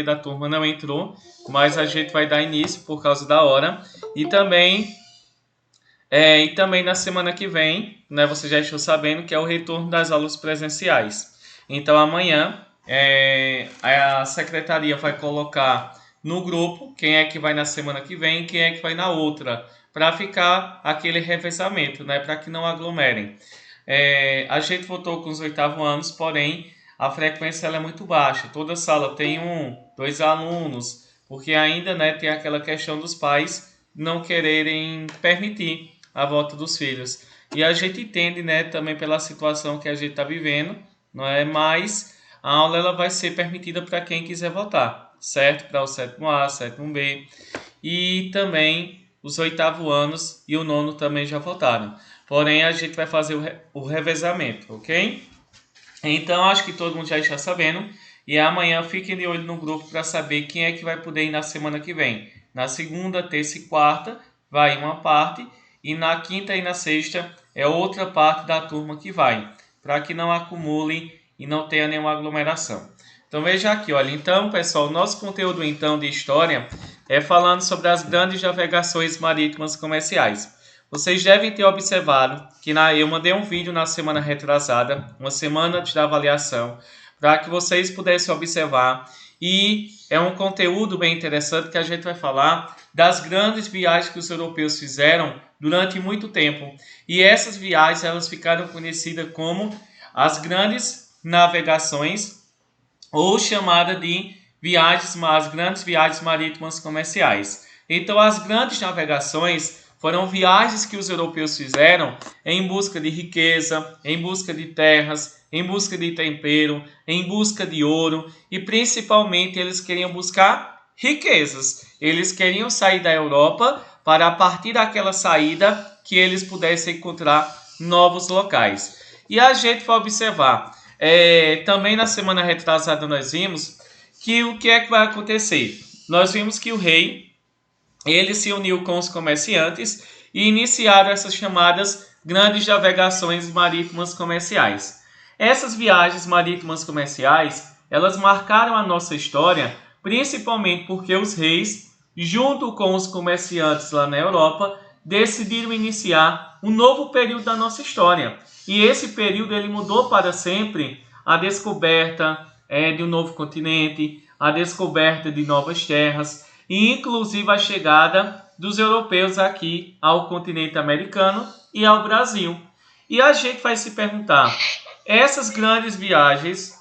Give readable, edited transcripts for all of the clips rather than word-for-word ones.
da turma não entrou, mas a gente vai dar início por causa da hora. E também na semana que vem, né, você já estou sabendo que é o retorno das aulas presenciais. Então amanhã a secretaria vai colocar no grupo quem é que vai na semana que vem e quem é que vai na outra, para ficar aquele revezamento, né, para que não aglomerem. A gente voltou com os 8º anos, porém a frequência ela é muito baixa. Toda sala tem 2 alunos, porque ainda, né, tem aquela questão dos pais não quererem permitir a volta dos filhos. E a gente entende, né, também pela situação que a gente está vivendo, não é? Mas a aula ela vai ser permitida para quem quiser voltar, certo? Para o 7º A, 7º B e também os 8º anos e o 9º também já voltaram. Porém, a gente vai fazer o revezamento, ok? Então, acho que todo mundo já está sabendo. E amanhã fiquem de olho no grupo para saber quem é que vai poder ir na semana que vem. Na segunda, terça e quarta vai uma parte. E na quinta e na sexta é outra parte da turma que vai. Para que não acumule e não tenha nenhuma aglomeração. Então veja aqui, olha. Então, pessoal, nosso conteúdo então de história é falando sobre as grandes navegações marítimas comerciais. Vocês devem ter observado que eu mandei um vídeo na semana retrasada, uma semana antes da avaliação, para que vocês pudessem observar. E é um conteúdo bem interessante que a gente vai falar das grandes viagens que os europeus fizeram durante muito tempo. E essas viagens elas ficaram conhecidas como as grandes navegações ou chamada de as grandes viagens marítimas comerciais. Então, as grandes navegações foram viagens que os europeus fizeram em busca de riqueza, em busca de terras, em busca de tempero, em busca de ouro e principalmente eles queriam buscar riquezas. Eles queriam sair da Europa para a partir daquela saída que eles pudessem encontrar novos locais. E a gente vai observar, também na semana retrasada nós vimos que o que é que vai acontecer? Nós vimos que o rei ele se uniu com os comerciantes e iniciaram essas chamadas grandes navegações marítimas comerciais. Essas viagens marítimas comerciais, elas marcaram a nossa história, principalmente porque os reis, junto com os comerciantes lá na Europa, decidiram iniciar um novo período da nossa história. E esse período ele mudou para sempre a descoberta de um novo continente, a descoberta de novas terras, e inclusive a chegada dos europeus aqui ao continente americano e ao Brasil. E a gente vai se perguntar, essas grandes viagens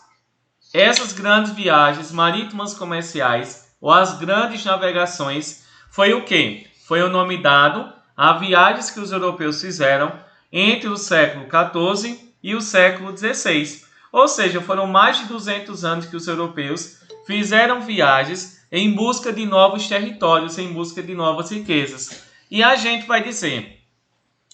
marítimas comerciais ou as grandes navegações foi o quê? Foi o nome dado a viagens que os europeus fizeram entre o século XIV e o século XVI. Ou seja, foram mais de 200 anos que os europeus fizeram viagens em busca de novos territórios, em busca de novas riquezas. E a gente vai dizer,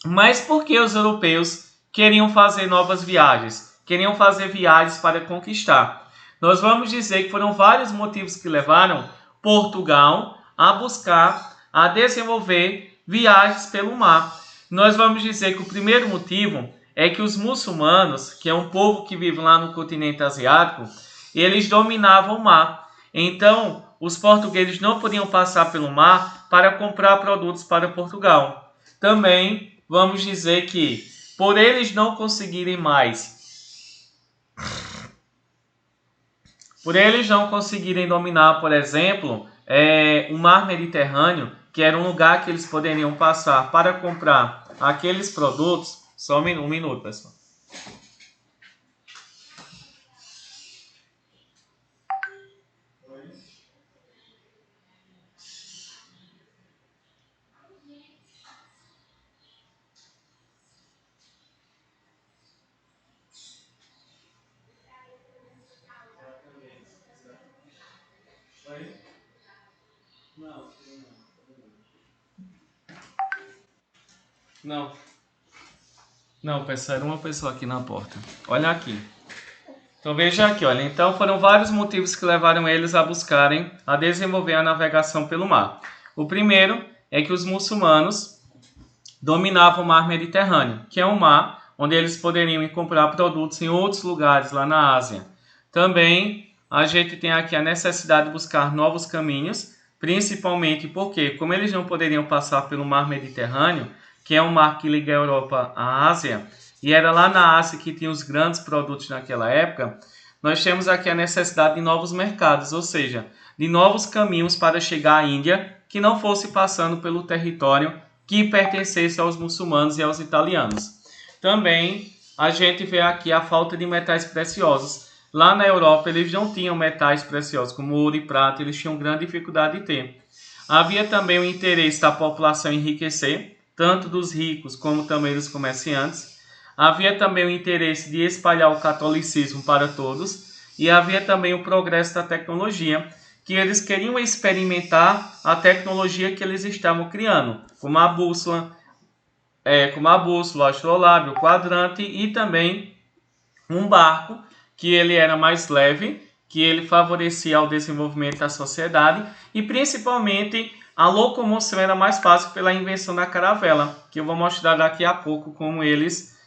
mas por que os europeus queriam fazer novas viagens? Queriam fazer viagens para conquistar? Nós vamos dizer que foram vários motivos que levaram Portugal a desenvolver viagens pelo mar. Nós vamos dizer que o primeiro motivo é que os muçulmanos, que é um povo que vive lá no continente asiático, eles dominavam o mar. Então, os portugueses não podiam passar pelo mar para comprar produtos para Portugal. Também vamos dizer que, por eles não conseguirem dominar, por exemplo, o mar Mediterrâneo, que era um lugar que eles poderiam passar para comprar aqueles produtos. Só um minuto, pessoal. Não, pessoal, era uma pessoa aqui na porta. Olha aqui. Então veja aqui, olha. Então foram vários motivos que levaram eles a desenvolver a navegação pelo mar. O primeiro é que os muçulmanos dominavam o mar Mediterrâneo, que é um mar onde eles poderiam comprar produtos em outros lugares lá na Ásia. Também a gente tem aqui a necessidade de buscar novos caminhos, principalmente porque, como eles não poderiam passar pelo mar Mediterrâneo, que é um mar que liga a Europa à Ásia, e era lá na Ásia que tinha os grandes produtos naquela época, nós temos aqui a necessidade de novos mercados, ou seja, de novos caminhos para chegar à Índia, que não fosse passando pelo território que pertencesse aos muçulmanos e aos italianos. Também a gente vê aqui a falta de metais preciosos. Lá na Europa eles não tinham metais preciosos como ouro e prata, eles tinham grande dificuldade de ter. Havia também o interesse da população em enriquecer, tanto dos ricos como também dos comerciantes. Havia também o interesse de espalhar o catolicismo para todos e havia também o progresso da tecnologia, que eles queriam experimentar a tecnologia que eles estavam criando, como a bússola, o astrolábio, o quadrante e também um barco que ele era mais leve, que ele favorecia o desenvolvimento da sociedade e principalmente a locomoção era mais fácil pela invenção da caravela, que eu vou mostrar daqui a pouco como eles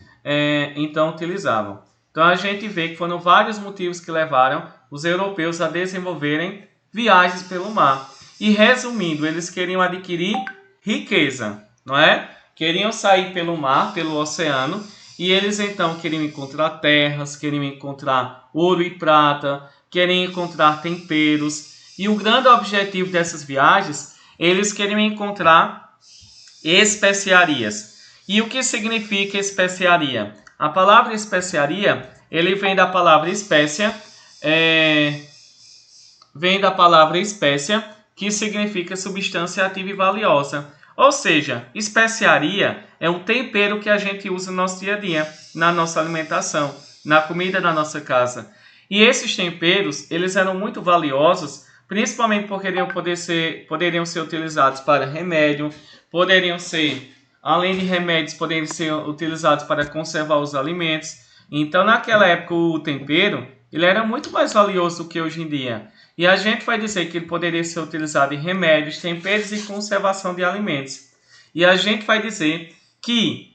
então utilizavam. Então a gente vê que foram vários motivos que levaram os europeus a desenvolverem viagens pelo mar. E resumindo, eles queriam adquirir riqueza, não é? Queriam sair pelo mar, pelo oceano, e eles então queriam encontrar terras, queriam encontrar ouro e prata, queriam encontrar temperos. E o grande objetivo dessas viagens, eles queriam encontrar especiarias. E o que significa especiaria? A palavra especiaria, ele vem da palavra espécia, que significa substância ativa e valiosa. Ou seja, especiaria é um tempero que a gente usa no nosso dia a dia, na nossa alimentação, na comida da nossa casa. E esses temperos, eles eram muito valiosos, principalmente porque poderiam ser utilizados para remédio, além de remédios, poderiam ser utilizados para conservar os alimentos. Então, naquela época, o tempero ele era muito mais valioso do que hoje em dia. E a gente vai dizer que ele poderia ser utilizado em remédios, temperos e conservação de alimentos. E a gente vai dizer que,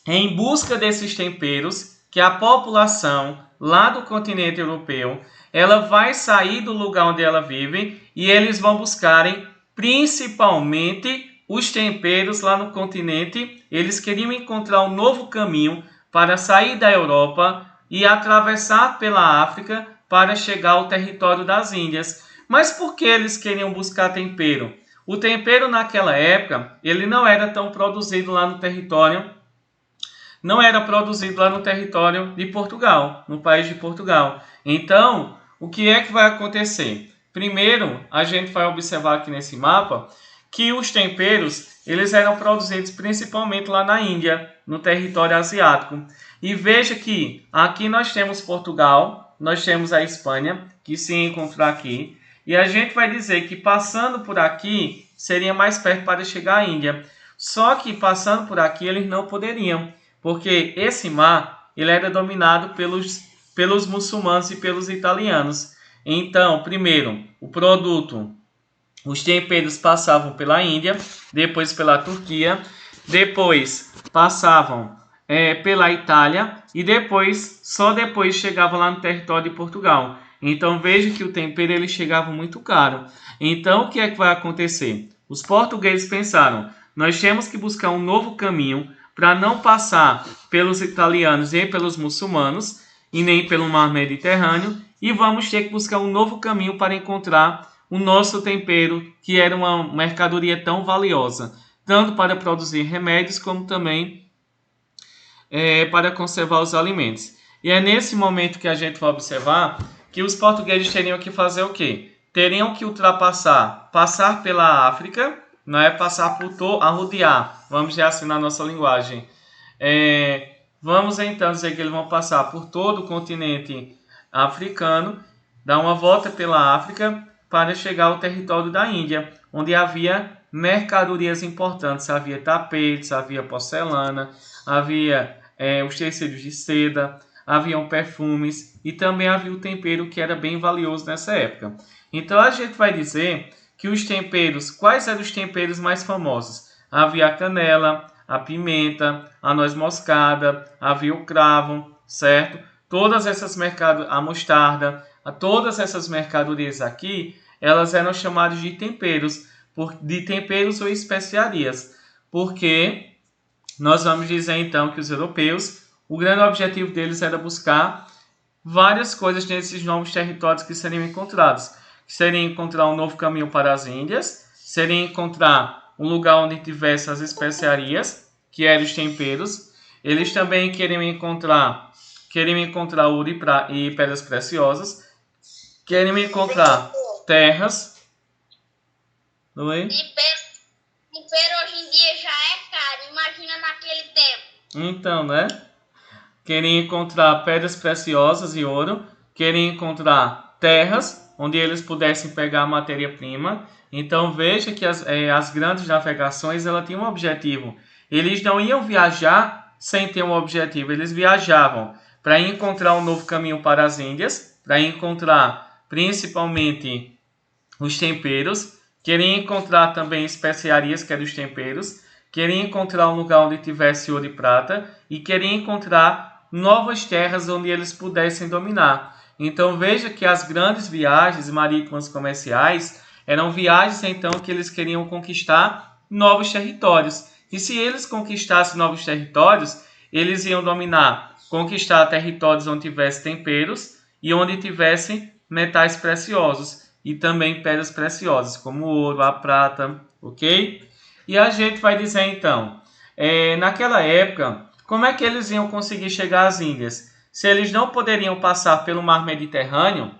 em busca desses temperos, que a população lá do continente europeu, ela vai sair do lugar onde ela vive e eles vão buscarem principalmente os temperos lá no continente. Eles queriam encontrar um novo caminho para sair da Europa e atravessar pela África para chegar ao território das Índias. Mas por que eles queriam buscar tempero? O tempero naquela época, ele não era tão produzido lá no território, de Portugal, no país de Portugal. Então, o que é que vai acontecer? Primeiro, a gente vai observar aqui nesse mapa que os temperos, eles eram produzidos principalmente lá na Índia, no território asiático. E veja que aqui nós temos Portugal, nós temos a Espanha, que se encontra aqui. E a gente vai dizer que passando por aqui, seria mais perto para chegar à Índia. Só que passando por aqui, eles não poderiam, porque esse mar ele era dominado pelos muçulmanos e pelos italianos. Então, primeiro, os temperos passavam pela Índia, depois pela Turquia, depois passavam pela Itália e só depois chegava lá no território de Portugal. Então veja que o tempero ele chegava muito caro. Então o que é que vai acontecer? Os portugueses pensaram, nós temos que buscar um novo caminho para não passar pelos italianos e pelos muçulmanos e nem pelo mar Mediterrâneo e vamos ter que buscar um novo caminho para encontrar o nosso tempero, que era uma mercadoria tão valiosa, tanto para produzir remédios como também para conservar os alimentos. E é nesse momento que a gente vai observar que os portugueses teriam que fazer o quê? Teriam que passar pela África, não é passar arrodear, vamos dizer assim na nossa linguagem. Vamos então dizer que eles vão passar por todo o continente africano, dar uma volta pela África para chegar ao território da Índia, onde havia mercadorias importantes, havia tapetes, havia porcelana, havia os tecidos de seda, haviam perfumes e também havia o tempero que era bem valioso nessa época. Então a gente vai dizer que os temperos, quais eram os temperos mais famosos? Havia a canela, a pimenta, a noz moscada, havia o cravo, certo? Todas essas a mostarda, todas essas mercadorias aqui, elas eram chamadas de temperos ou especiarias, porque nós vamos dizer então que os europeus, o grande objetivo deles era buscar várias coisas nesses novos territórios que seriam encontrados. Que seria encontrar um novo caminho para as Índias, seria encontrar um lugar onde tivesse as especiarias, que eram os temperos. Eles também queriam encontrar ouro e pedras preciosas, queriam encontrar terras. Oi? Tempero hoje em dia já é caro, imagina naquele tempo. Então, né? Querem encontrar pedras preciosas e ouro, querem encontrar terras onde eles pudessem pegar a matéria-prima. Então veja que as grandes navegações ela tinham um objetivo. Eles não iam viajar sem ter um objetivo, eles viajavam para encontrar um novo caminho para as Índias, para encontrar principalmente os temperos, queriam encontrar também especiarias, que eram os temperos, queriam encontrar um lugar onde tivesse ouro e prata e queriam encontrar novas terras onde eles pudessem dominar. Então veja que as grandes viagens marítimas comerciais eram viagens então que eles queriam conquistar novos territórios. E se eles conquistassem novos territórios, eles iam conquistar territórios onde tivesse temperos e onde tivessem metais preciosos e também pedras preciosas, como o ouro, a prata, ok? E a gente vai dizer então, naquela época, como é que eles iam conseguir chegar às Índias? Se eles não poderiam passar pelo mar Mediterrâneo,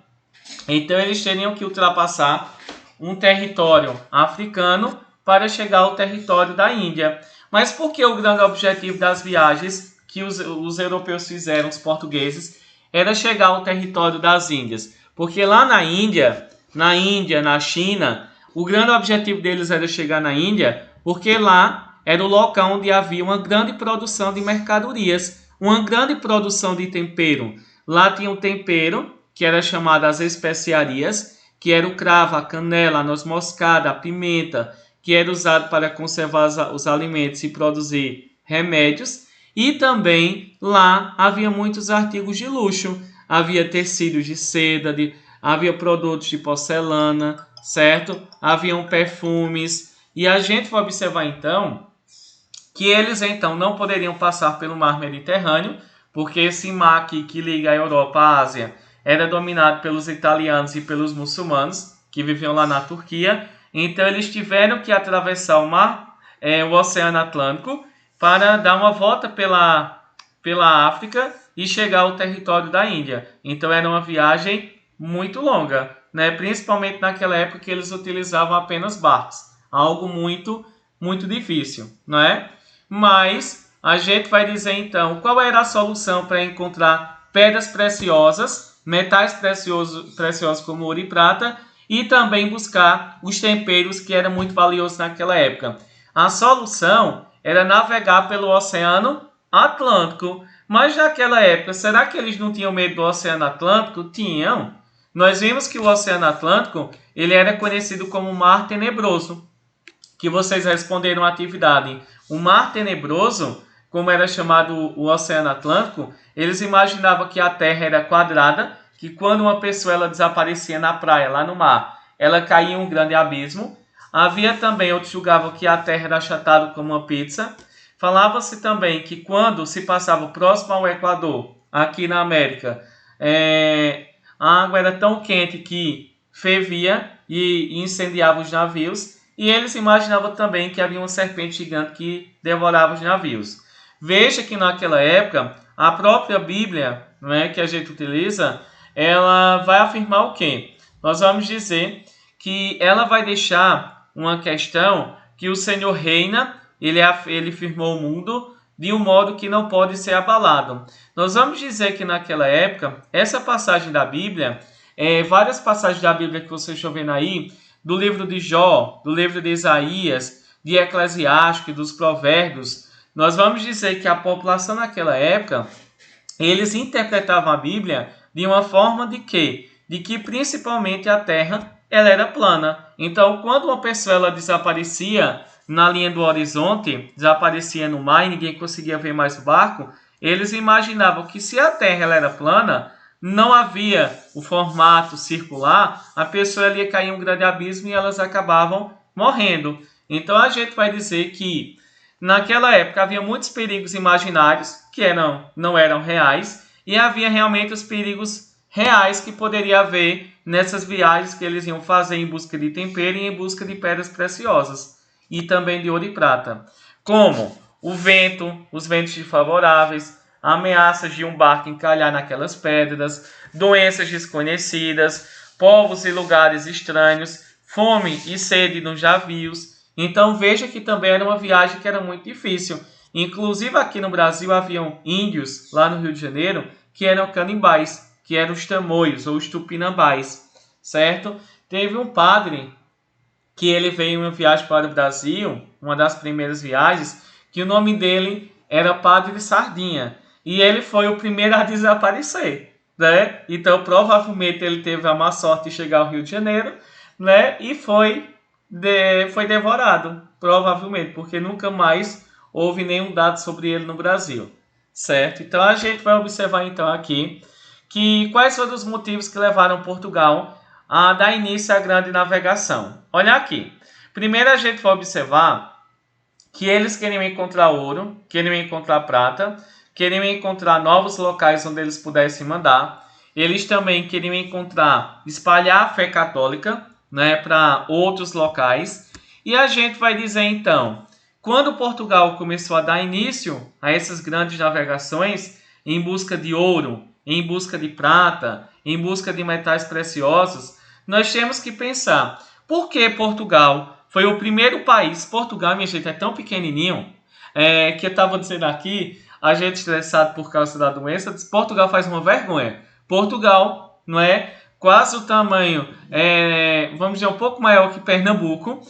então eles teriam que ultrapassar um território africano para chegar ao território da Índia. Mas por que o grande objetivo das viagens que os europeus fizeram, os portugueses, era chegar ao território das Índias? Porque lá na Índia, na China, o grande objetivo deles era chegar na Índia, porque lá era o local onde havia uma grande produção de mercadorias, uma grande produção de tempero. Lá tinha um tempero, que era chamado as especiarias, que era o cravo, a canela, a noz moscada, a pimenta, que era usado para conservar os alimentos e produzir remédios. E também lá havia muitos artigos de luxo. Havia tecidos de seda, havia produtos de porcelana, certo? Haviam perfumes. E a gente vai observar então que eles então não poderiam passar pelo mar Mediterrâneo, porque esse mar que liga a Europa à Ásia era dominado pelos italianos e pelos muçulmanos, que viviam lá na Turquia. Então eles tiveram que atravessar o Oceano Atlântico, para dar uma volta pela África e chegar ao território da Índia. Então era uma viagem muito longa, né? Principalmente naquela época que eles utilizavam apenas barcos, algo muito, muito difícil, não é? Mas a gente vai dizer então qual era a solução para encontrar pedras preciosas, metais preciosos como ouro e prata, e também buscar os temperos que eram muito valiosos naquela época. A solução era navegar pelo Oceano Atlântico. Mas naquela época, será que eles não tinham medo do Oceano Atlântico? Tinham. Nós vimos que o Oceano Atlântico ele era conhecido como Mar Tenebroso, que vocês responderam a atividade. O Mar Tenebroso, como era chamado o Oceano Atlântico, eles imaginavam que a Terra era quadrada, que quando uma pessoa ela desaparecia na praia, lá no mar, ela caía em um grande abismo. Havia também, outros julgavam que a Terra era achatada como uma pizza. Falava-se também que quando se passava próximo ao Equador, aqui na América, a água era tão quente que fervia e incendiava os navios. E eles imaginavam também que havia uma serpente gigante que devorava os navios. Veja que naquela época, a própria Bíblia, né, que a gente utiliza, ela vai afirmar o quê? Nós vamos dizer que ela vai deixar uma questão que o Senhor reina, ele firmou o mundo de um modo que não pode ser abalado. Nós vamos dizer que naquela época, essa passagem da Bíblia, várias passagens da Bíblia que vocês estão vendo aí, do livro de Jó, do livro de Isaías, de Eclesiástico e dos Provérbios, nós vamos dizer que a população naquela época, eles interpretavam a Bíblia de uma forma de quê? De que principalmente a Terra ela era plana. Então, quando uma pessoa ela desaparecia na linha do horizonte, desaparecia no mar e ninguém conseguia ver mais o barco, eles imaginavam que se a Terra ela era plana, não havia o formato circular, a pessoa ia cair em um grande abismo e elas acabavam morrendo. Então a gente vai dizer que naquela época havia muitos perigos imaginários que não eram reais e havia realmente os perigos reais que poderia haver nessas viagens que eles iam fazer em busca de tempero e em busca de pedras preciosas e também de ouro e prata, como o vento, os ventos desfavoráveis, ameaças de um barco encalhar naquelas pedras, doenças desconhecidas, povos e lugares estranhos, fome e sede nos navios. Então veja que também era uma viagem que era muito difícil. Inclusive aqui no Brasil haviam índios, lá no Rio de Janeiro, que eram canibais, que eram os tamoios ou os tupinambás, certo? Teve um padre que ele veio em uma viagem para o Brasil, uma das primeiras viagens, que o nome dele era Padre Sardinha. E ele foi o primeiro a desaparecer, né? Então, provavelmente, ele teve a má sorte de chegar ao Rio de Janeiro, né? E foi devorado, provavelmente, porque nunca mais houve nenhum dado sobre ele no Brasil, certo? Então, a gente vai observar, então, aqui, que quais foram os motivos que levaram Portugal a dar início à grande navegação. Olha aqui. Primeiro a gente vai observar que eles queriam encontrar ouro, queriam encontrar prata, queriam encontrar novos locais onde eles pudessem mandar. Eles também queriam espalhar a fé católica, né, para outros locais. E a gente vai dizer então, quando Portugal começou a dar início a essas grandes navegações em busca de ouro, em busca de prata, em busca de metais preciosos, nós temos que pensar, por que Portugal foi o primeiro país? Portugal, minha gente, é tão pequenininho, que eu estava dizendo aqui, a gente estressado por causa da doença, Portugal faz uma vergonha. Portugal, não é? Quase o tamanho, vamos dizer, um pouco maior que Pernambuco,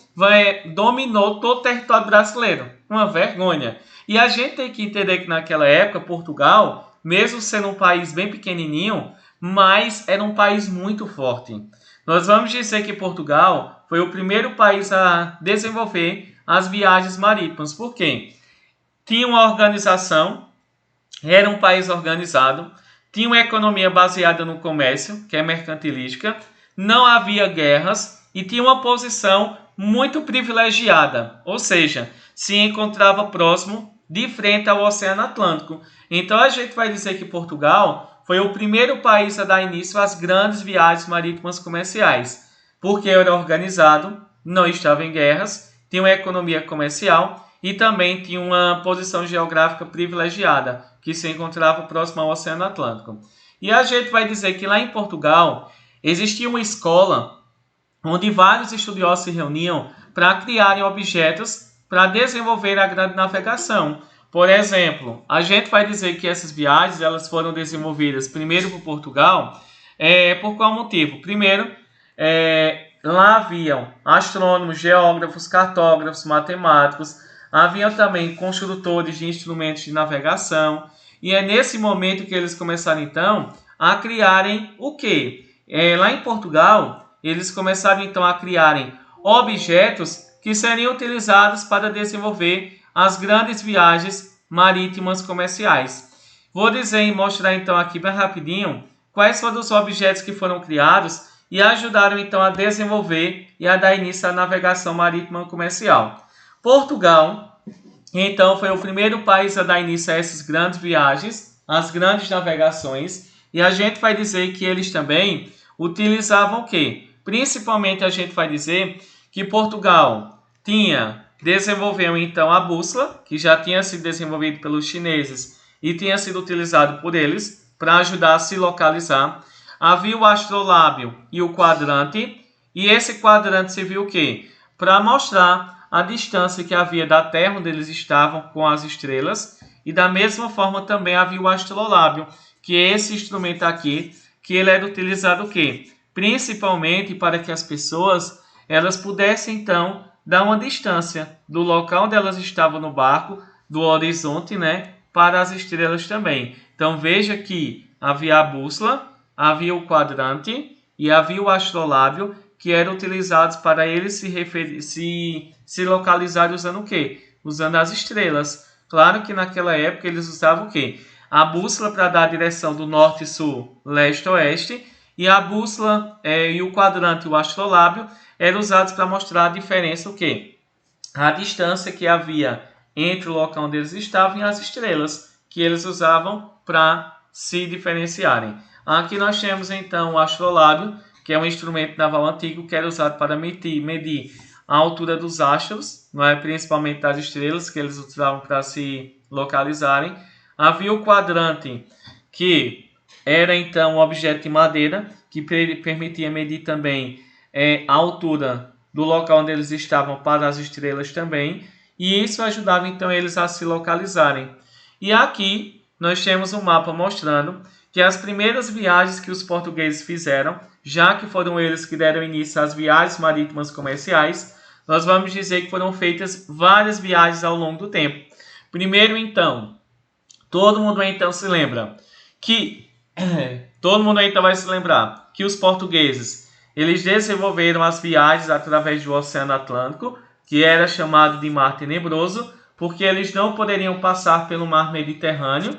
dominou todo o território brasileiro. Uma vergonha. E a gente tem que entender que naquela época, Portugal, mesmo sendo um país bem pequenininho, mas era um país muito forte. Nós vamos dizer que Portugal foi o primeiro país a desenvolver as viagens marítimas. Por quê? Tinha uma organização, era um país organizado, tinha uma economia baseada no comércio, que é mercantilística, não havia guerras e tinha uma posição muito privilegiada, ou seja, se encontrava próximo de frente ao Oceano Atlântico. Então a gente vai dizer que Portugal foi o primeiro país a dar início às grandes viagens marítimas comerciais, porque era organizado, não estava em guerras, tinha uma economia comercial e também tinha uma posição geográfica privilegiada, que se encontrava próximo ao Oceano Atlântico. E a gente vai dizer que lá em Portugal existia uma escola onde vários estudiosos se reuniam para criarem objetos para desenvolver a grande navegação. Por exemplo, a gente vai dizer que essas viagens elas foram desenvolvidas primeiro por Portugal, por qual motivo? Primeiro, lá haviam astrônomos, geógrafos, cartógrafos, matemáticos, haviam também construtores de instrumentos de navegação, e é nesse momento que eles começaram então a criarem o quê? Lá em Portugal, eles começaram então a criarem objetos que seriam utilizados para desenvolver as grandes viagens marítimas comerciais. Vou dizer e mostrar então aqui bem rapidinho quais foram os objetos que foram criados e ajudaram então a desenvolver e a dar início à navegação marítima comercial. Portugal, então, foi o primeiro país a dar início a essas grandes viagens, as grandes navegações, e a gente vai dizer que eles também utilizavam o quê? Principalmente a gente vai dizer que Portugal desenvolveu então a bússola, que já tinha sido desenvolvida pelos chineses e tinha sido utilizado por eles para ajudar a se localizar. Havia o astrolábio e o quadrante, e esse quadrante serviu o quê? Para mostrar a distância que havia da Terra, onde eles estavam, com as estrelas, e da mesma forma também havia o astrolábio, que é esse instrumento aqui, que ele era utilizado o quê? Principalmente para que as pessoas elas pudessem então dar uma distância do local onde elas estavam no barco, do horizonte, né, para as estrelas também. Então veja que havia a bússola, havia o quadrante e havia o astrolábio, que eram utilizados para eles se localizar usando o quê? Usando as estrelas. Claro que naquela época eles usavam o quê? a bússola para dar a direção do norte, sul, leste, oeste, e a bússola e o quadrante, o astrolábio, eram usados para mostrar a diferença, o quê? A distância que havia entre o local onde eles estavam e as estrelas, que eles usavam para se diferenciarem. Aqui nós temos então o astrolábio, que é um instrumento naval antigo que era usado para medir a altura dos astros, não é? Principalmente das estrelas, que eles usavam para se localizarem. Havia o quadrante, que era então um objeto de madeira, que permitia medir também a altura do local onde eles estavam para as estrelas também, e isso ajudava então eles a se localizarem. E aqui nós temos um mapa mostrando que as primeiras viagens que os portugueses fizeram, já que foram eles que deram início às viagens marítimas comerciais, nós vamos dizer que foram feitas várias viagens ao longo do tempo. Primeiro, então, todo mundo então se lembra que todo mundo então vai se lembrar que os portugueses eles desenvolveram as viagens através do Oceano Atlântico, que era chamado de Mar Tenebroso, porque eles não poderiam passar pelo Mar Mediterrâneo,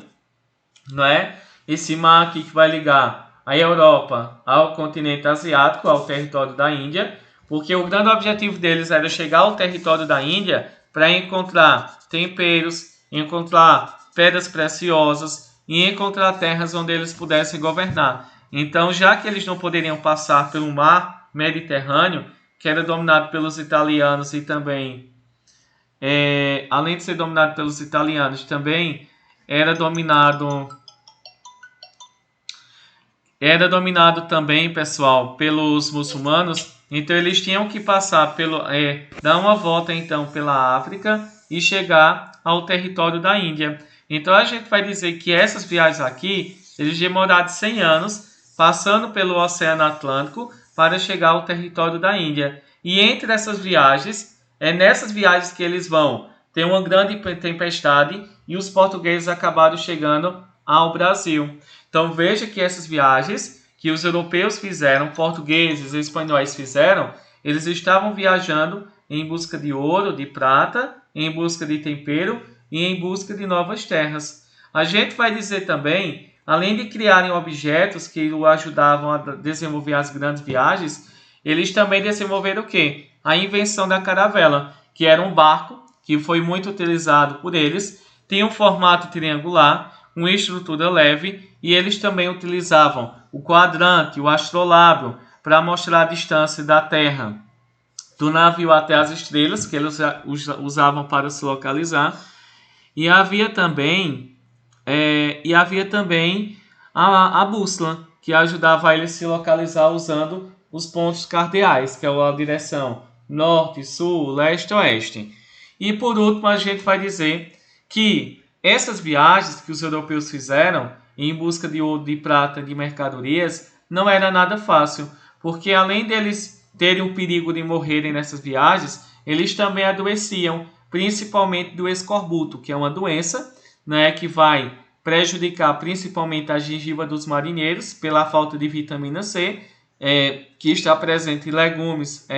não é? Esse mar aqui que vai ligar a Europa ao continente asiático, ao território da Índia, porque o grande objetivo deles era chegar ao território da Índia para encontrar temperos, encontrar pedras preciosas e encontrar terras onde eles pudessem governar. Então, já que eles não poderiam passar pelo mar Mediterrâneo, que era dominado pelos italianos e também, além de ser dominado pelos italianos, também era dominado também, pessoal, pelos muçulmanos. Então eles tinham que passar dar uma volta então pela África e chegar ao território da Índia. Então a gente vai dizer que essas viagens aqui, eles demoraram 100 anos passando pelo Oceano Atlântico para chegar ao território da Índia. E entre essas viagens, é nessas viagens que eles vão ter uma grande tempestade e os portugueses acabaram chegando ao Brasil. Então veja que essas viagens que os europeus fizeram, portugueses e espanhóis fizeram, eles estavam viajando em busca de ouro, de prata, em busca de tempero e em busca de novas terras. A gente vai dizer também, além de criarem objetos que o ajudavam a desenvolver as grandes viagens, eles também desenvolveram o quê? A invenção da caravela, que era um barco que foi muito utilizado por eles, tinha um formato triangular, uma estrutura leve, e eles também utilizavam o quadrante, o astrolábio, para mostrar a distância da Terra do navio até as estrelas, que eles usavam para se localizar. E havia também, a bússola, que ajudava ele a se localizar usando os pontos cardeais, que é a direção norte, sul, leste, oeste. E por último, a gente vai dizer que essas viagens que os europeus fizeram em busca de ouro, de prata, de mercadorias, não era nada fácil, porque além deles terem o perigo de morrerem nessas viagens, eles também adoeciam, principalmente do escorbuto, que é uma doença, né, que vai prejudicar principalmente a gengiva dos marinheiros pela falta de vitamina C, que está presente em legumes,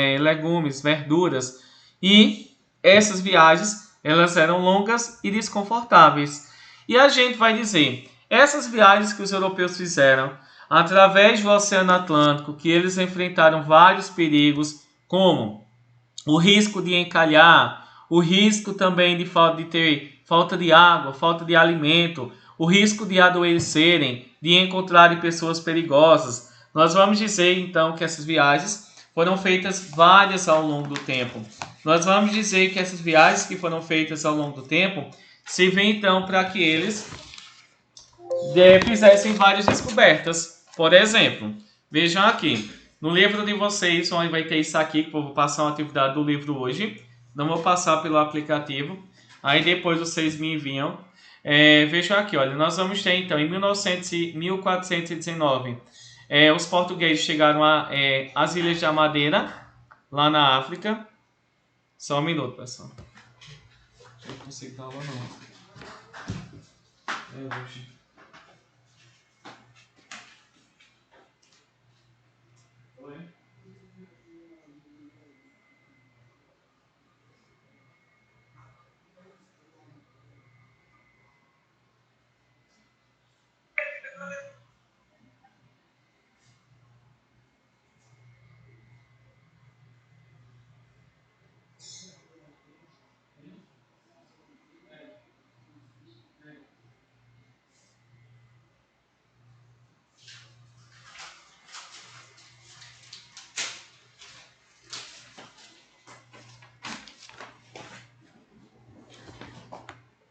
verduras, e essas viagens elas eram longas e desconfortáveis. E a gente vai dizer, essas viagens que os europeus fizeram através do Oceano Atlântico, que eles enfrentaram vários perigos, como o risco de encalhar, o risco também de ter falta de água, falta de alimento, o risco de adoecerem, de encontrarem pessoas perigosas. Nós vamos dizer então que essas viagens foram feitas várias ao longo do tempo. Nós vamos dizer que essas viagens que foram feitas ao longo do tempo se vê então para que eles fizessem várias descobertas. Por exemplo, vejam aqui, no livro de vocês, onde vai ter isso aqui, que eu vou passar uma atividade do livro hoje, não vou passar pelo aplicativo, aí depois vocês me enviam. Vejam aqui, olha, nós vamos ter então, em 1419, os portugueses chegaram às Ilhas da Madeira, lá na África. Só um minuto, pessoal. Eu não consigo dar aula, não.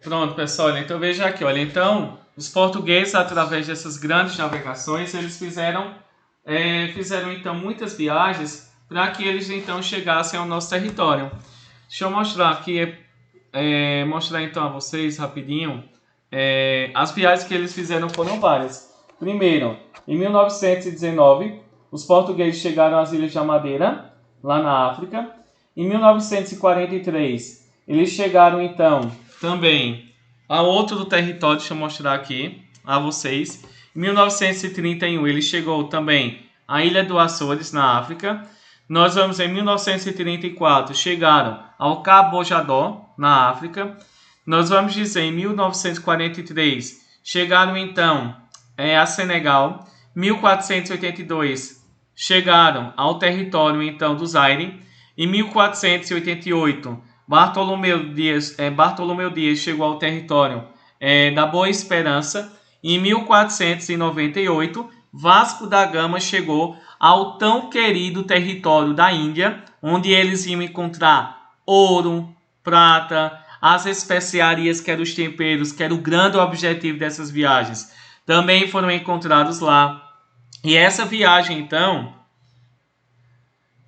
Pronto, pessoal, olha, então veja aqui, olha, então os portugueses, através dessas grandes navegações, eles fizeram então muitas viagens para que eles então chegassem ao nosso território. Deixa eu mostrar aqui, mostrar então a vocês rapidinho, as viagens que eles fizeram foram várias. Primeiro, em 1919, os portugueses chegaram às Ilhas da Madeira, lá na África. Em 1943, eles chegaram então também a outro território, deixa eu mostrar aqui a vocês. Em 1931, ele chegou também à Ilha do Açores, na África. Nós vamos em 1934, chegaram ao Cabo Bojador, na África. Nós vamos dizer em 1943, chegaram então a Senegal. 1482, chegaram ao território então do Zaire. Em 1488, Bartolomeu Dias chegou ao território da Boa Esperança. Em 1498, Vasco da Gama chegou ao tão querido território da Índia, onde eles iam encontrar ouro, prata, as especiarias, que eram os temperos, que era o grande objetivo dessas viagens, também foram encontrados lá. E essa viagem,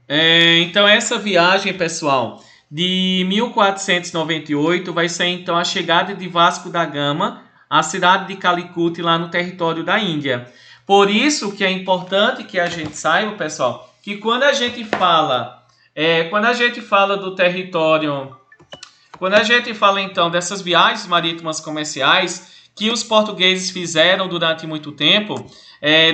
essa viagem, pessoal, de 1498 vai ser então a chegada de Vasco da Gama à cidade de Calicut, lá no território da Índia. Por isso que é importante que a gente saiba, pessoal, que quando a gente fala do território, quando a gente fala então dessas viagens marítimas comerciais que os portugueses fizeram durante muito tempo,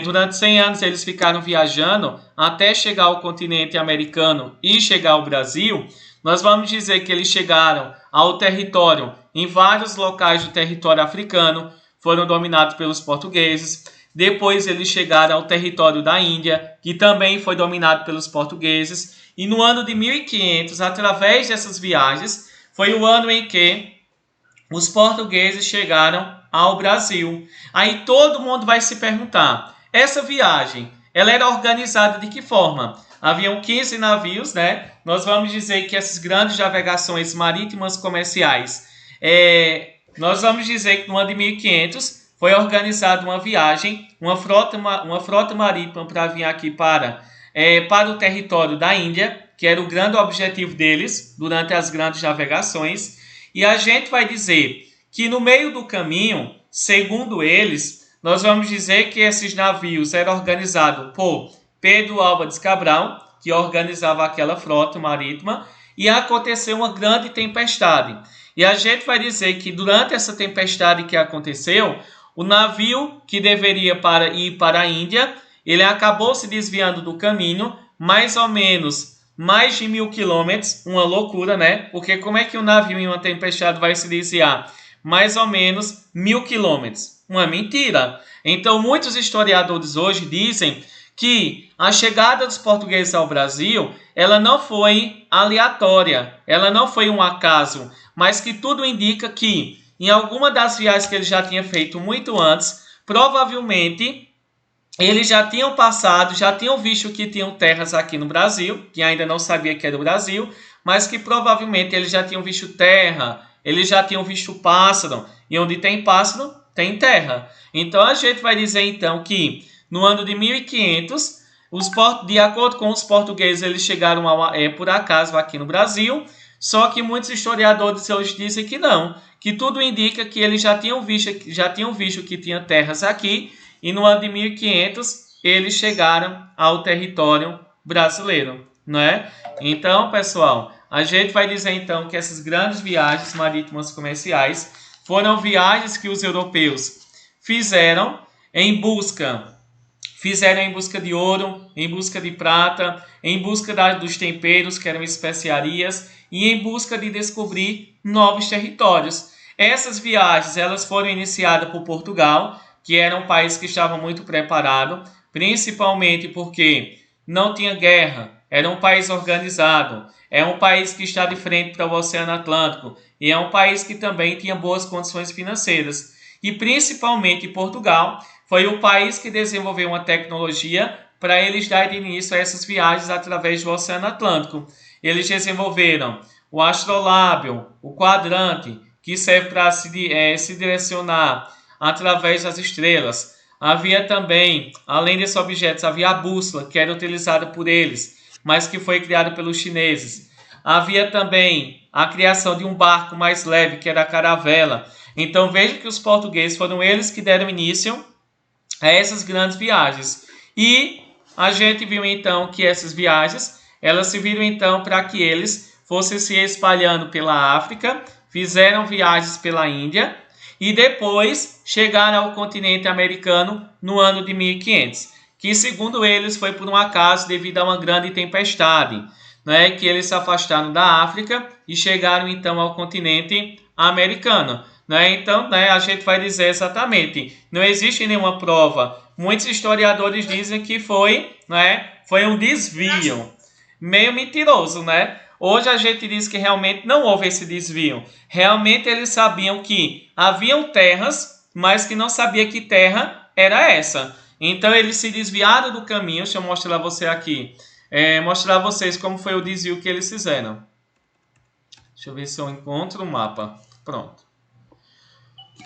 durante 100 anos eles ficaram viajando até chegar ao continente americano e chegar ao Brasil. Nós vamos dizer que eles chegaram ao território, em vários locais do território africano, foram dominados pelos portugueses. Depois eles chegaram ao território da Índia, que também foi dominado pelos portugueses. E no ano de 1500, através dessas viagens, foi o ano em que os portugueses chegaram ao Brasil. Aí todo mundo vai se perguntar, essa viagem, ela era organizada de que forma? Haviam 15 navios, né? Nós vamos dizer que essas grandes navegações marítimas comerciais, nós vamos dizer que no ano de 1500 foi organizada uma viagem, uma frota marítima para vir aqui para o território da Índia, que era o grande objetivo deles durante as grandes navegações. E a gente vai dizer que no meio do caminho, segundo eles, nós vamos dizer que esses navios eram organizados por Pedro Álvares Cabral, que organizava aquela frota marítima, e aconteceu uma grande tempestade. E a gente vai dizer que durante essa tempestade que aconteceu, o navio que deveria ir para a Índia, ele acabou se desviando do caminho, mais ou menos mais de 1000 quilômetros, uma loucura, né? Porque como é que um navio em uma tempestade vai se desviar? Mais ou menos 1000 quilômetros. Uma mentira. Então, muitos historiadores hoje dizem que a chegada dos portugueses ao Brasil, ela não foi aleatória, ela não foi um acaso, mas que tudo indica que, em alguma das viagens que eles já tinham feito muito antes, provavelmente eles já tinham passado, já tinham visto que tinham terras aqui no Brasil, que ainda não sabia que era o Brasil, mas que provavelmente eles já tinham visto terra, eles já tinham visto pássaro, e onde tem pássaro, tem terra. Então a gente vai dizer então que no ano de 1500, de acordo com os portugueses, eles chegaram por acaso aqui no Brasil, só que muitos historiadores hoje dizem que não, que tudo indica que eles já tinham visto que tinha terras aqui, e no ano de 1500 eles chegaram ao território brasileiro, não é? Então, pessoal, a gente vai dizer então que essas grandes viagens marítimas comerciais foram viagens que os europeus fizeram em busca de ouro, em busca de prata, em busca dos temperos, que eram especiarias, e em busca de descobrir novos territórios. Essas viagens elas foram iniciadas por Portugal, que era um país que estava muito preparado, principalmente porque não tinha guerra, era um país organizado, é um país que está de frente para o Oceano Atlântico, e é um país que também tinha boas condições financeiras. E principalmente Portugal foi o país que desenvolveu uma tecnologia para eles darem início a essas viagens através do Oceano Atlântico. Eles desenvolveram o astrolábio, o quadrante, que serve para se direcionar através das estrelas. Havia também, além desses objetos, havia a bússola, que era utilizada por eles, mas que foi criada pelos chineses. Havia também a criação de um barco mais leve, que era a caravela. Então veja que os portugueses foram eles que deram início a essas grandes viagens. E a gente viu então que essas viagens, elas serviram então para que eles fossem se espalhando pela África, fizeram viagens pela Índia e depois chegaram ao continente americano no ano de 1500, que segundo eles foi por um acaso devido a uma grande tempestade, né, que eles se afastaram da África e chegaram então ao continente americano. Né? Então, né, a gente vai dizer exatamente, não existe nenhuma prova. Muitos historiadores dizem que foi um desvio, meio mentiroso, né? Hoje a gente diz que realmente não houve esse desvio. Realmente eles sabiam que haviam terras, mas que não sabia que terra era essa. Então eles se desviaram do caminho. Deixa eu mostrar você aqui. Mostrar a vocês como foi o desvio que eles fizeram. Deixa eu ver se eu encontro o mapa.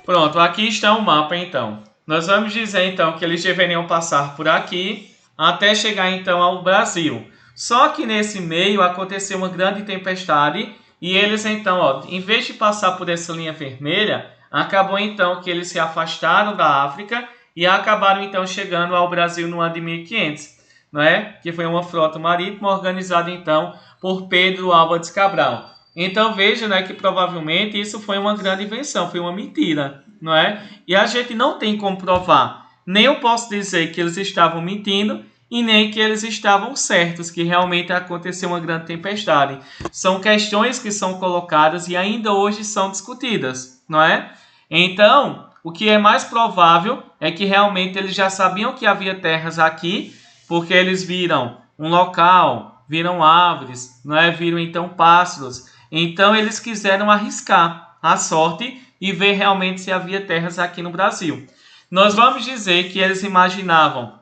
Pronto, aqui está o mapa então. Nós vamos dizer então que eles deveriam passar por aqui até chegar então ao Brasil. Só que nesse meio aconteceu uma grande tempestade e eles então, ó, em vez de passar por essa linha vermelha, acabou então que eles se afastaram da África e acabaram então chegando ao Brasil no ano de 1500, né? Que foi uma frota marítima organizada então por Pedro Álvares Cabral. Então veja, né, que provavelmente isso foi uma grande invenção, foi uma mentira, não é? E a gente não tem como provar. Nem eu posso dizer que eles estavam mentindo e nem que eles estavam certos, que realmente aconteceu uma grande tempestade. São questões que são colocadas e ainda hoje são discutidas, não é? Então, o que é mais provável é que realmente eles já sabiam que havia terras aqui, porque eles viram um local, viram árvores, não é? Viram então pássaros. Então eles quiseram arriscar a sorte e ver realmente se havia terras aqui no Brasil. Nós vamos dizer que eles imaginavam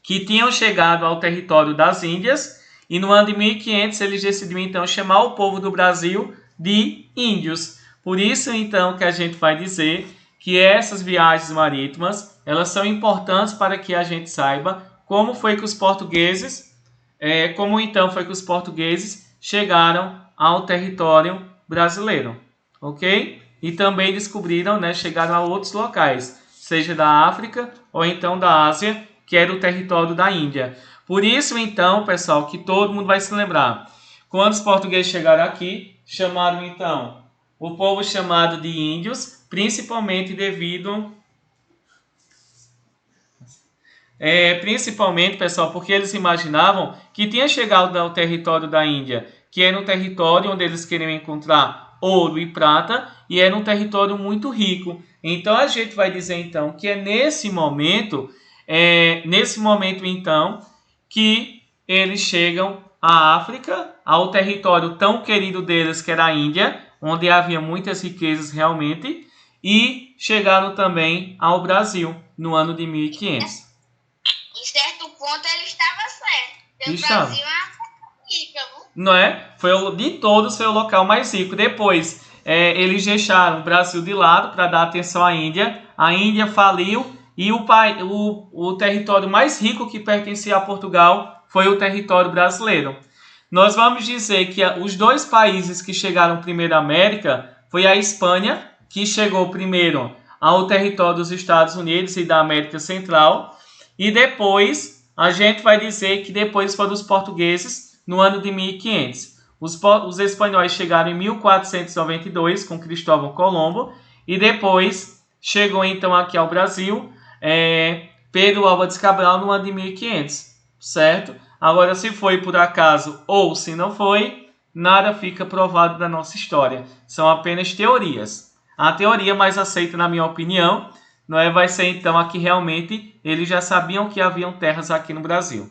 que tinham chegado ao território das Índias e no ano de 1500 eles decidiram então chamar o povo do Brasil de índios. Por isso então que a gente vai dizer que essas viagens marítimas, elas são importantes para que a gente saiba como foi que os portugueses, chegaram ao território brasileiro, ok? E também descobriram, né, chegaram a outros locais, seja da África ou então da Ásia, que era o território da Índia. Por isso, então, pessoal, que todo mundo vai se lembrar. Quando os portugueses chegaram aqui, chamaram, então, o povo chamado de índios, principalmente devido... principalmente, pessoal, porque eles imaginavam que tinha chegado ao território da Índia, que era um território onde eles queriam encontrar ouro e prata, e era um território muito rico. Então, a gente vai dizer, então, que é nesse momento, então, que eles chegam à África, ao território tão querido deles, que era a Índia, onde havia muitas riquezas realmente, e chegaram também ao Brasil, no ano de 1500. Em certo ponto, ele estava certo. O Brasil é uma rica, viu? Não é? De todos, foi o local mais rico. Depois, eles deixaram o Brasil de lado para dar atenção à Índia. A Índia faliu e o território mais rico que pertencia a Portugal foi o território brasileiro. Nós vamos dizer que os dois países que chegaram primeiro à América foi a Espanha, que chegou primeiro ao território dos Estados Unidos e da América Central. E depois, a gente vai dizer que depois foram os portugueses no ano de 1500. Os espanhóis chegaram em 1492 com Cristóvão Colombo e depois chegou então aqui ao Brasil Pedro Álvares Cabral no ano de 1500, certo? Agora, se foi por acaso ou se não foi, nada fica provado da nossa história. São apenas teorias. A teoria mais aceita, na minha opinião, vai ser então a que realmente eles já sabiam que haviam terras aqui no Brasil.